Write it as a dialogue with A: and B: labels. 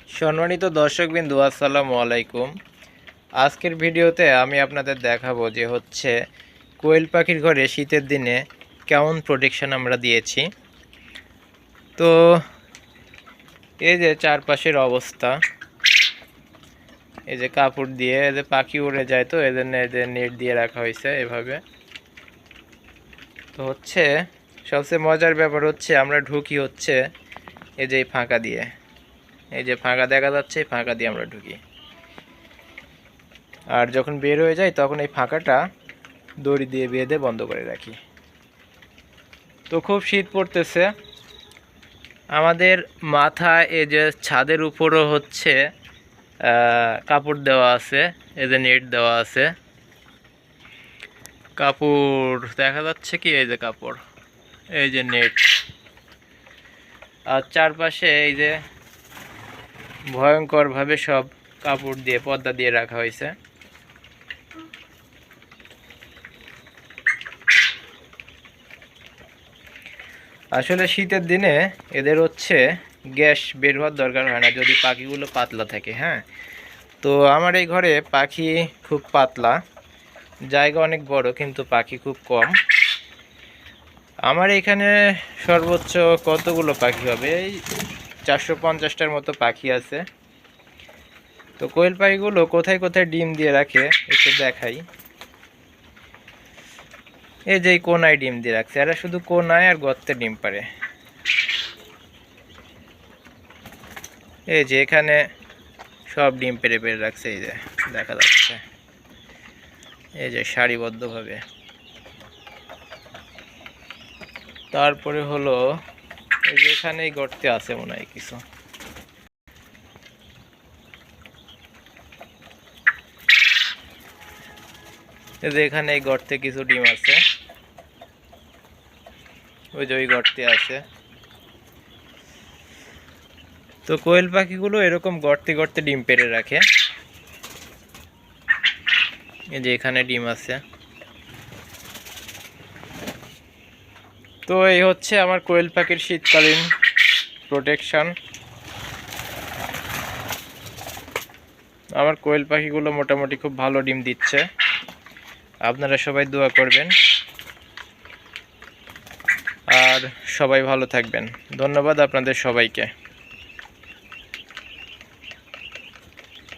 A: সম্মানিত দর্শকবৃন্দু, আসসালামু আলাইকুম। আজকের ভিডিওতে আমি আপনাদের দেখাবো যে কোয়েল পাখির ঘরে শীতের দিনে কেমন প্রোটেকশন আমরা দিয়েছি। তো এই যে চারপাশের অবস্থা, এই যে কাপড় দিয়ে এদের পাখি উড়ে যায়, তো এদের নেট দিয়ে রাখা হয়েছে এভাবে। তো সবচেয়ে মজার ব্যাপার আমরা ঢুকি এই যে ফাঁকা দিয়ে, এই যে ফাঁকা দেখা যাচ্ছে, এই ফাঁকা দিয়ে আমরা ঢুকি। আর যখন বের হয়ে যায় তখন এই ফাঁকাটা দড়ি দিয়ে বেঁধে বন্ধ করে রাখি। তো খুব শীত পড়তেছে, আমাদের মাথায় এই যে ছাদের উপরও কাপড় দেওয়া আছে, এই যে নেট দেওয়া আছে। কাপড় দেখা যাচ্ছে কি, এই যে কাপড়, এই যে নেট। আর চারপাশে এই যে ভয়ঙ্করভাবে সব কাপড় দিয়ে পর্দা দিয়ে রাখা হয়েছে। আসলে শীতের দিনে এদের গ্যাস বের হওয়ার দরকার হয় না যদি পাখিগুলো পাতলা থাকে। হ্যাঁ, তো আমার এই ঘরে পাখি খুব পাতলা, জায়গা অনেক বড় কিন্তু পাখি খুব কম। আমার এখানে সর্বোচ্চ কতগুলো পাখি হবে, এই 450টার মতো পাখি আছে। তো কোয়েল পাখিগুলো কোথায় কোথায় ডিম দিয়ে রাখে একটু দেখাই। এই যে কোনায় ডিম দিয়ে রাখছে, এরা শুধু কোনায় আর গর্তে ডিম পারে। এই যে এখানে সব ডিম পেড়ে পেড়ে রাখছে, এই যে দেখা যাচ্ছে, এই যে সারিবদ্ধভাবে। তারপরে এই যে এখানে গর্তে আছে মনে হয় কিছু। এই যে এখানে এই গর্তে কিছু ডিম আছে, ওই যে ওই গর্তে আছে। তো কোয়েল পাখিগুলো এরকম গর্তে গর্তে ডিম পেড়ে রাখে। এই যে এখানে ডিম আছে। তো এই আমার কোয়েল পাখির শীতকালীন প্রোটেকশন। আমার কোয়েল পাখিগুলো মোটামুটি খুব ভালো ডিম দিচ্ছে। আপনারা সবাই দোয়া করবেন আর সবাই ভালো থাকবেন। ধন্যবাদ আপনাদের সবাইকে।